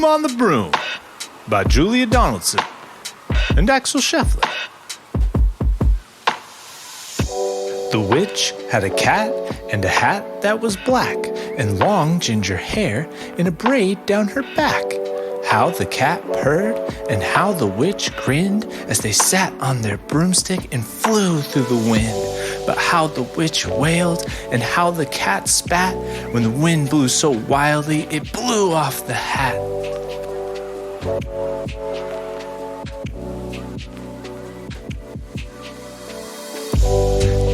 Broom on the Broom by Julia Donaldson and Axel Scheffler. The witch had a cat and a hat that was black and long ginger hair in a braid down her back. How the cat purred and how the witch grinned as they sat on their broomstick and flew through the wind. But how the witch wailed and how the cat spat when the wind blew so wildly it blew off the hat.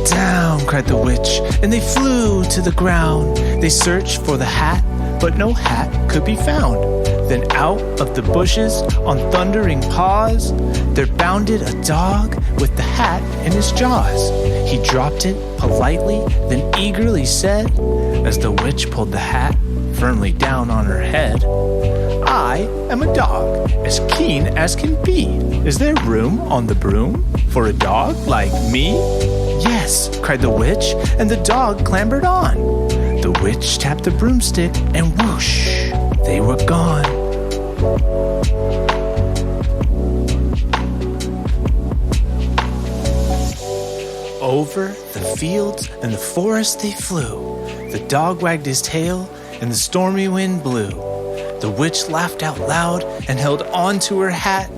Down, cried the witch, and they flew to the ground. They searched for the hat, but no hat could be found. Then out of the bushes, on thundering paws, there bounded a dog with the hat in his jaws. He dropped it politely, then eagerly said, as the witch pulled the hat firmly down on her head, "I am a dog, as keen as can be. Is there room on the broom for a dog like me?" "Yes," cried the witch, and the dog clambered on. The witch tapped the broomstick, and whoosh, they were gone. Over the fields and the forest they flew. The dog wagged his tail, and the stormy wind blew. The witch laughed out loud and held on to her hat,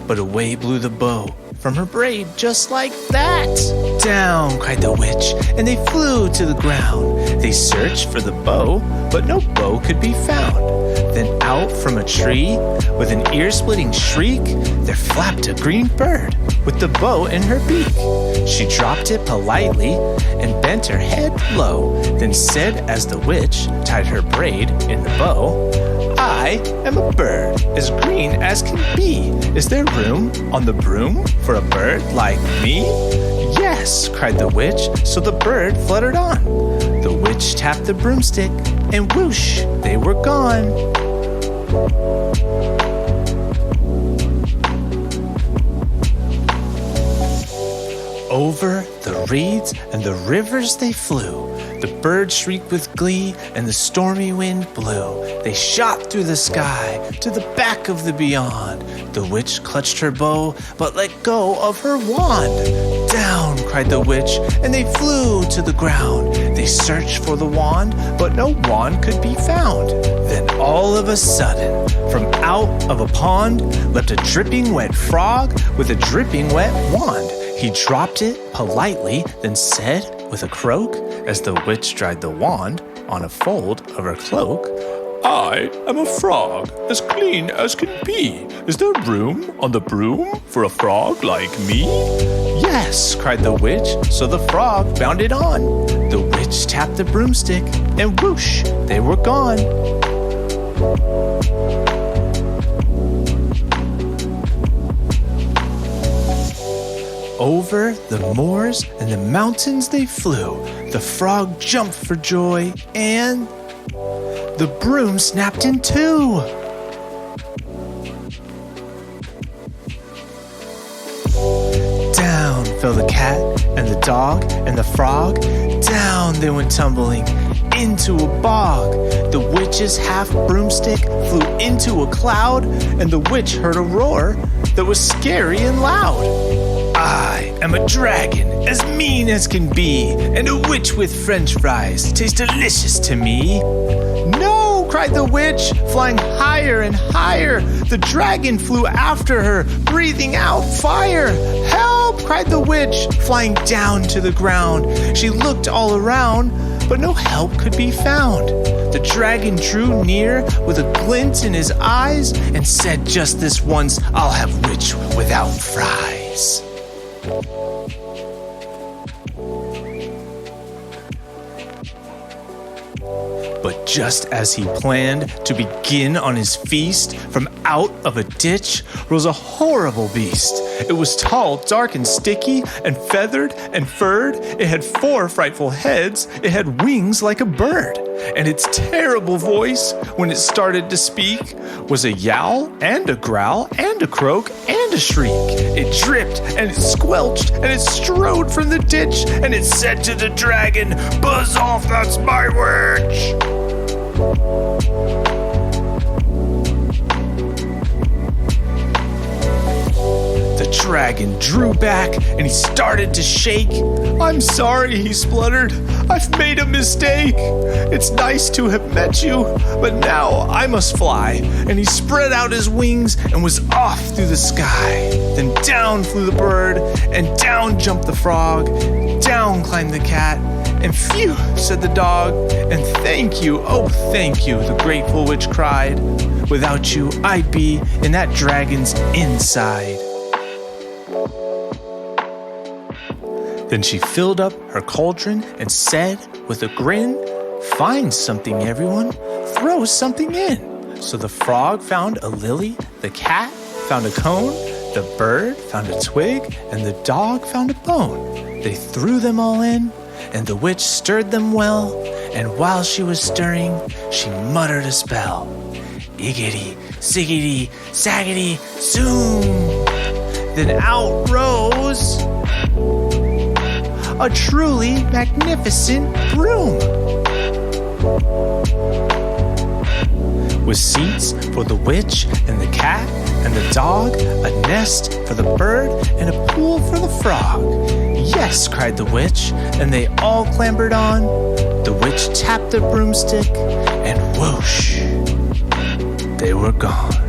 but away blew the bow from her braid just like that. "Down," cried the witch, and they flew to the ground. They searched for the bow, but no bow could be found. Then out from a tree, with an ear-splitting shriek, there flapped a green bird with the bow in her beak. She dropped it politely and bent her head low, then said as the witch tied her braid in the bow, "I am a bird as green as can be. Is there room on the broom for a bird like me?" "Yes," cried the witch, so the bird fluttered on. The witch tapped the broomstick, and whoosh, they were gone. Over the reeds and the rivers they flew. The birds shrieked with glee, and the stormy wind blew. They shot through the sky to the back of the beyond. The witch clutched her bow, but let go of her wand. "Down," cried the witch, and they flew to the ground. They searched for the wand, but no wand could be found. Then all of a sudden, from out of a pond, leapt a dripping wet frog with a dripping wet wand. He dropped it politely, then said with a croak, as the witch dried the wand on a fold of her cloak, "I am a frog, as clean as can be. Is there room on the broom for a frog like me?" "Yes," cried the witch, so the frog bounded on. The witch tapped the broomstick, and whoosh, they were gone. Over the moors and the mountains they flew. The frog jumped for joy, and the broom snapped in two. Down fell the cat and the dog and the frog. Down they went tumbling into a bog. The witch's half broomstick flew into a cloud, and the witch heard a roar that was scary and loud. "I am a dragon, as mean as can be, and a witch with french fries tastes delicious to me." "No!" cried the witch, flying higher and higher. The dragon flew after her, breathing out fire. "Help!" cried the witch, flying down to the ground. She looked all around, but no help could be found. The dragon drew near with a glint in his eyes and said, "Just this once, I'll have witch without fries." But just as he planned to begin on his feast, from out of a ditch rose a horrible beast. It was tall, dark, and sticky, and feathered and furred. It had 4 frightful heads. It had wings like a bird. And its terrible voice, when it started to speak, was a yowl and a growl and a croak and a shriek. It dripped and it squelched and it strode from the ditch, and it said to the dragon, "Buzz off, that's my witch." dragon drew back and he started to shake. "I'm sorry," he spluttered. "I've made a mistake. It's nice to have met you, but now I must fly." And he spread out his wings and was off through the sky. Then down flew the bird, and down jumped the frog. Down climbed the cat, and phew, said the dog. "And thank you, oh thank you," the grateful witch cried. "Without you, I'd be in that dragon's inside." Then she filled up her cauldron and said with a grin, "Find something, everyone, throw something in." So the frog found a lily, the cat found a cone, the bird found a twig, and the dog found a bone. They threw them all in, and the witch stirred them well, and while she was stirring, she muttered a spell. Iggity, ziggity, zaggity, zoom! Then out rose a truly magnificent broom, with seats for the witch and the cat and the dog, a nest for the bird, and a pool for the frog. "Yes," cried the witch, and they all clambered on. The witch tapped the broomstick, and whoosh, they were gone.